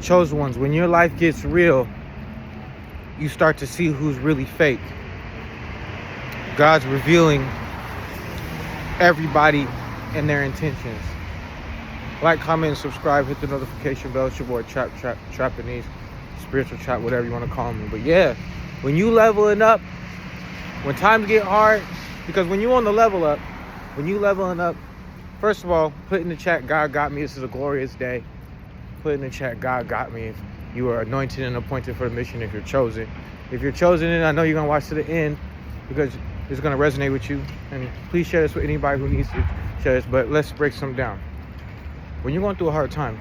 Chosen ones, when your life gets real, you start to see who's really fake. God's revealing everybody and their intentions. Like, comment, and subscribe. Hit the notification bell. It's your boy Trapanese, spiritual trap, whatever you want to call me. But yeah, when you leveling up, when times get hard, because when you on the level up, when you leveling up, first of all, put in the chat, God got me. This is a glorious day. Put in the chat, God got me. If you are anointed and appointed for the mission, if you're chosen. If you're chosen, and I know you're going to watch to the end because it's going to resonate with you. And please share this with anybody who needs to share this. But let's break something down. When you're going through a hard time,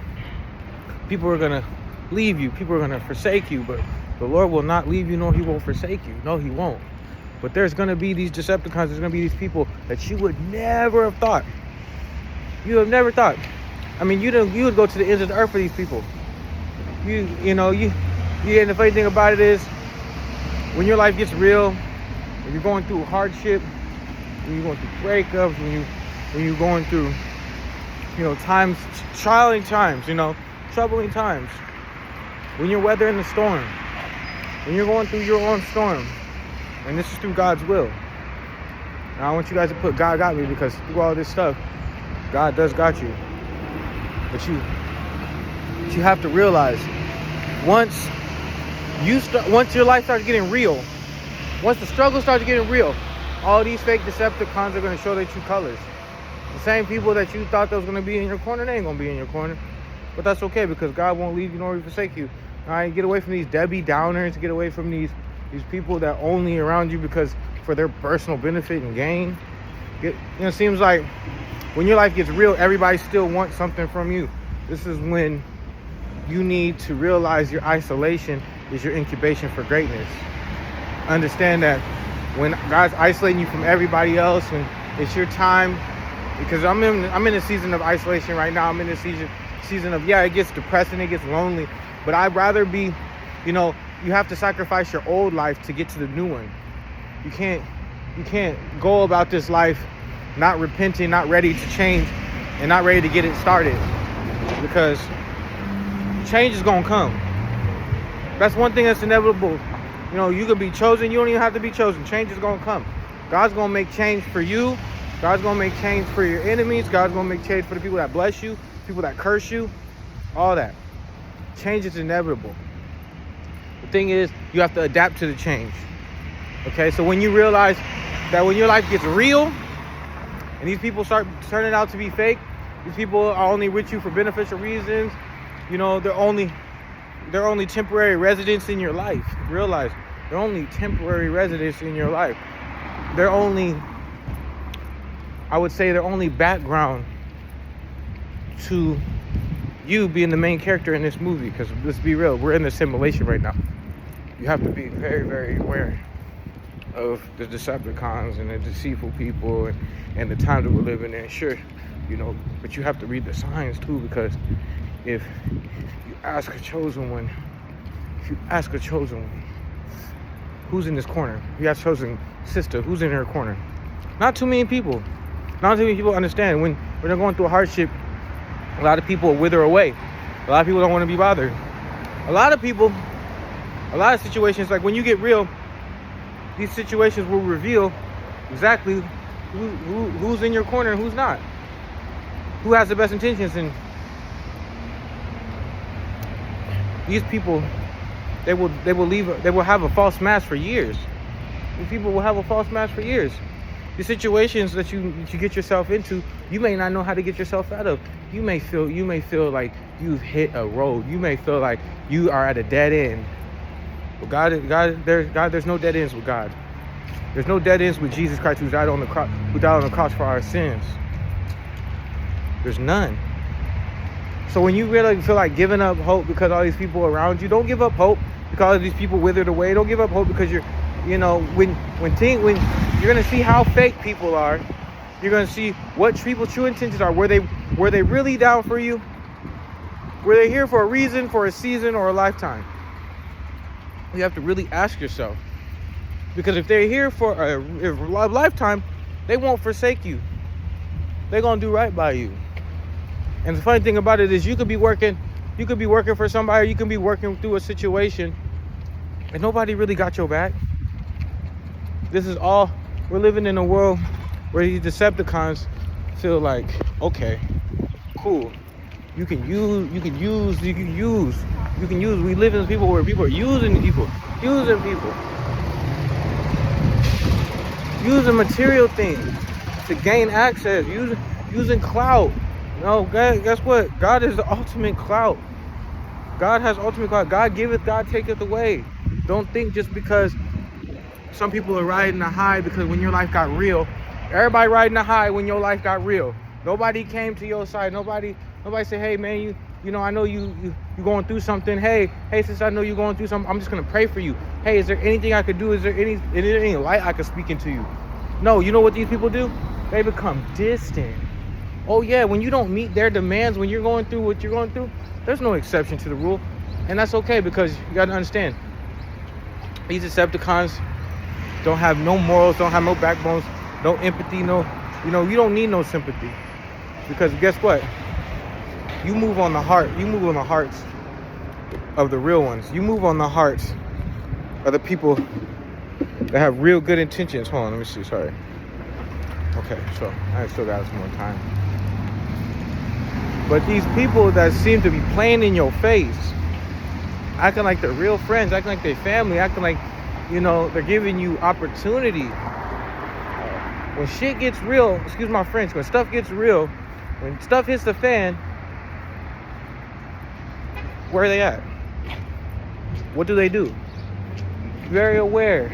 people are going to leave you. People are going to forsake you. But the Lord will not leave you, nor he won't forsake you. No, he won't. But there's going to be these Decepticons. There's going to be these people that you would never have thought. You have never thought. I mean, you would go to the ends of the earth for these people. And the funny thing about it is, when your life gets real, when you're going through hardship, when you're going through breakups, when you're going through, times, troubling times, when you're weathering the storm, when you're going through your own storm, and this is through God's will. Now I want you guys to put God got me, because through all this stuff, God does got you. But you have to realize, once your life starts getting real, once the struggle starts getting real, all these fake Decepticons are going to show their true colors. The same people that you thought that was going to be in your corner, they ain't going to be in your corner. But that's okay, because God won't leave you nor forsake you. All right, get away from these Debbie Downers. Get away from these people that only around you because for their personal benefit and gain. It seems like when your life gets real, everybody still wants something from you. This is when you need to realize your isolation is your incubation for greatness. Understand that when God's isolating you from everybody else, when it's your time, because I'm in a season of isolation right now. I'm in a season of, it gets depressing, it gets lonely, but I'd rather be, you have to sacrifice your old life to get to the new one. You can't go about this life not repenting, not ready to change, and not ready to get it started, because change is gonna come. That's one thing that's inevitable. You could be chosen, you don't even have to be chosen. Change is gonna come. God's gonna make change for you. God's gonna make change for your enemies. God's gonna make change for the people that bless you, people that curse you, all that. Change is inevitable. The thing is, you have to adapt to the change. Okay, so when you realize that when your life gets real, and these people start turning out to be fake, these people are only with you for beneficial reasons. They're only temporary residents in your life. Realize they're only temporary residents in your life. They're only background to you being the main character in this movie. Because let's be real, we're in the simulation right now. You have to be very, very aware of the Decepticons and the deceitful people and the times that we're living in. Sure, but you have to read the signs too, because if you ask a chosen one, who's in this corner? You ask chosen sister, who's in her corner? Not too many people understand when they're going through a hardship. A lot of people wither away. A lot of people don't want to be bothered. A lot of situations, like when you get real, these situations will reveal exactly who's in your corner and who's not. Who has the best intentions. And these people, they will have a false mask for years. These people will have a false mask for years. The situations that you get yourself into, you may not know how to get yourself out of. You may feel like you've hit a road. You may feel like you are at a dead end. But there's no dead ends with God. There's no dead ends with Jesus Christ, who died on the cross for our sins. There's none. So when you really feel like giving up hope because all these people around you, don't give up hope because these people withered away. Don't give up hope because when you're gonna see how fake people are, you're gonna see what people's true intentions are. Were they really down for you? Were they here for a reason, for a season, or a lifetime? You have to really ask yourself. Because if they're here for a lifetime, they won't forsake you. They're going to do right by you. And the funny thing about it is, you could be working You could be working for somebody, you can be working through a situation, and nobody really got your back. This is all, we're living in a world where these Decepticons feel like, okay, cool. We live in people where people are using people. Using material things to gain access, using clout. No, guess what? God is the ultimate clout. God has ultimate clout. God giveth, God taketh away. Don't think just because some people are riding a high, because when your life got real, everybody riding a high when your life got real. Nobody came to your side. Nobody said, hey man, you know, I know you going through something. Hey, since I know you're going through something, I'm just gonna pray for you. Hey, is there anything I could do? Is there any light I could speak into you? No, you know what these people do? They become distant. Oh yeah, when you don't meet their demands, when you're going through what you're going through, there's no exception to the rule. And that's okay, because you gotta understand, these Decepticons don't have no morals, don't have no backbones, no empathy, you don't need no sympathy. Because guess what? You move on the heart. You move on the hearts of the real ones. You move on the hearts of the people that have real good intentions. Hold on, let me see. Sorry. Okay, so I still got some more time. But these people that seem to be playing in your face, acting like they're real friends, acting like they're family, acting like, they're giving you opportunity. When shit gets real, excuse my French, when stuff gets real, when stuff hits the fan, where are they at? What do? Very aware.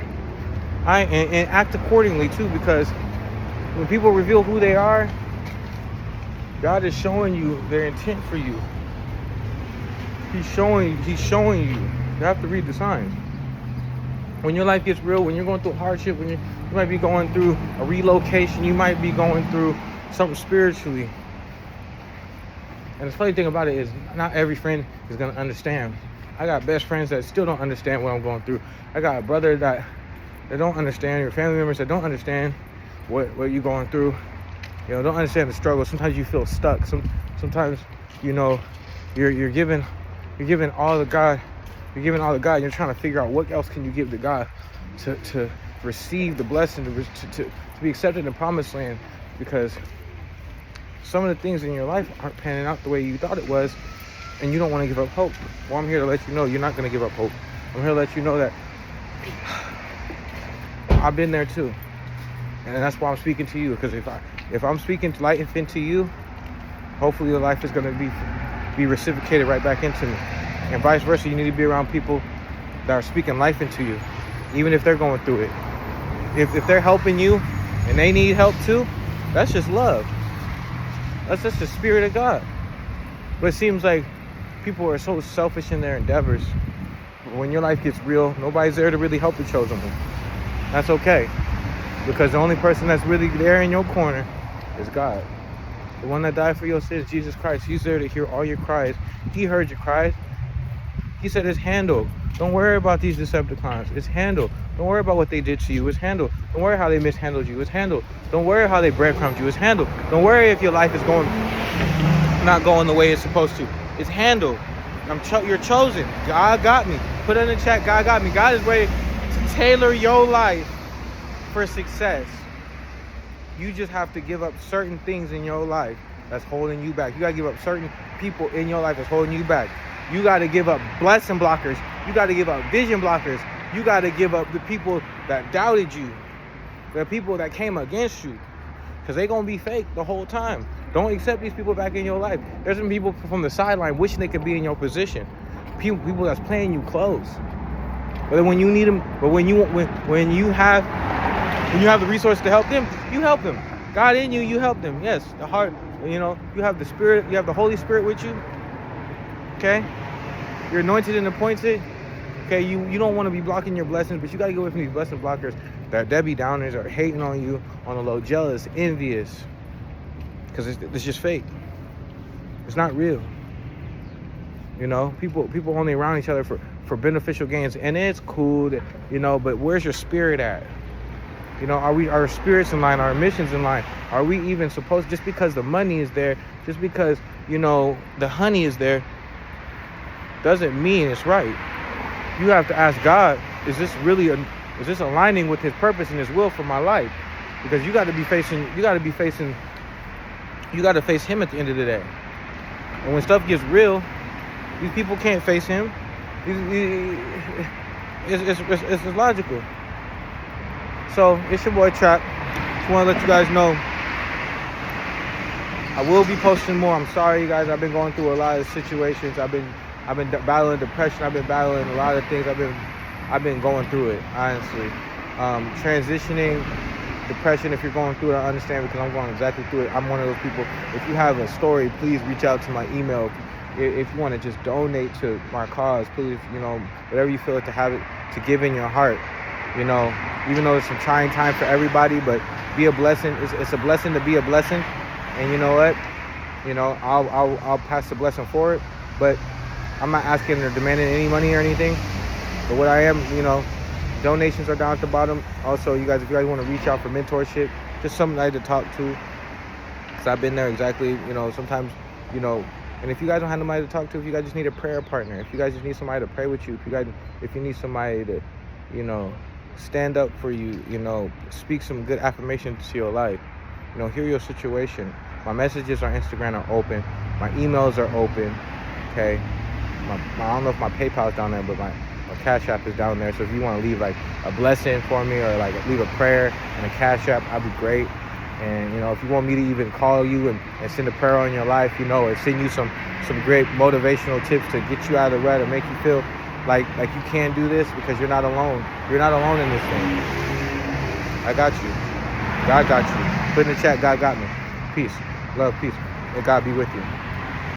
And act accordingly too, because when people reveal who they are, God is showing you their intent for you. He's showing you. You have to read the signs. When your life gets real, when you're going through a hardship, when you might be going through a relocation, you might be going through something spiritually. And the funny thing about it is, not every friend is going to understand. I got best friends that still don't understand what I'm going through. I got a brother that don't understand, your family members that don't understand what you're going through. Don't understand the struggle. Sometimes you feel stuck. Sometimes, you're giving all to God. You're giving all to God. And you're trying to figure out what else can you give to God to receive the blessing, to be accepted in the promised land, because some of the things in your life aren't panning out the way you thought it was, and you don't want to give up hope. Well, I'm here to let you know you're not going to give up hope. I'm here to let you know that I've been there too, and that's why I'm speaking to you. Because if I'm speaking life into you, hopefully your life is going to be reciprocated right back into me, and vice versa. You need to be around people that are speaking life into you, even if they're going through it. If they're helping you and they need help too, that's just love. That's just the spirit of God. But it seems like people are so selfish in their endeavors. When your life gets real, nobody's there to really help the chosen one. That's okay, because the only person that's really there in your corner is God. The one that died for your sins, Jesus Christ. He's there to hear all your cries. He heard your cries. He said it's handled. Don't worry about these Decepticons. It's handled. Don't worry about what they did to you. It's handled. Don't worry how they mishandled you. It's handled. Don't worry how they breadcrumbed you. It's handled. Don't worry if your life is not going the way it's supposed to. It's handled. You're chosen. God got me. Put it in the chat. God got me. God is ready to tailor your life for success. You just have to give up certain things in your life that's holding you back. You got to give up certain people in your life that's holding you back. You got to give up blessing blockers. You got to give up vision blockers. You got to give up the people that doubted you, the people that came against you, because they're going to be fake the whole time. Don't accept these people back in your life. There's some people from the sideline wishing they could be in your position. People that's playing you close. But then when you need them, but when you have the resources to help them, you help them. God in you, you help them. Yes, the heart. You have the Spirit. You have the Holy Spirit with you. Okay, you're anointed and appointed. Okay, you don't want to be blocking your blessings, but you got to get away from these blessing blockers that Debbie Downers are hating on you on a low, jealous, envious, because it's just fake. It's not real. People only around each other for beneficial gains, and it's cool that, but where's your spirit at? Are our spirits in line? Are our missions in line? Are we even supposed, just because the money is there, just because, the honey is there, doesn't mean it's right. You have to ask God, is this aligning with his purpose and his will for my life? Because you got to face him at the end of the day. And when stuff gets real, these people can't face him. It's logical. So it's your boy Trap. Just want to let you guys know I will be posting more. I'm sorry, you guys. I've been going through a lot of situations. I've been battling depression. I've been battling a lot of things. I've been going through it, honestly. Transitioning, depression. If you're going through it, I understand, because I'm going exactly through it. I'm one of those people. If you have a story, please reach out to my email. If you want to just donate to my cause, please, whatever you feel to have it, to give in your heart, even though it's a trying time for everybody, but be a blessing. It's a blessing to be a blessing. And you know what? I'll pass the blessing forward, but I'm not asking or demanding any money or anything. But what I am, donations are down at the bottom. Also, you guys, if you guys want to reach out for mentorship, just somebody to talk to, because I've been there exactly, sometimes, and if you guys don't have nobody to talk to, if you guys just need a prayer partner, if you guys just need somebody to pray with you, if you need somebody to, stand up for you, speak some good affirmations to your life, hear your situation. My messages on Instagram are open. My emails are open. Okay. I don't know if my PayPal is down there, but my Cash App is down there. So if you want to leave like a blessing for me, or like leave a prayer and a Cash App, I'd be great. And if you want me to even call you and send a prayer on your life, or send you some great motivational tips to get you out of the rut, or make you feel like you can do this, because you're not alone. You're not alone in this thing. I got you. God got you. Put in the chat, God got me. Peace. Love, peace. And God be with you.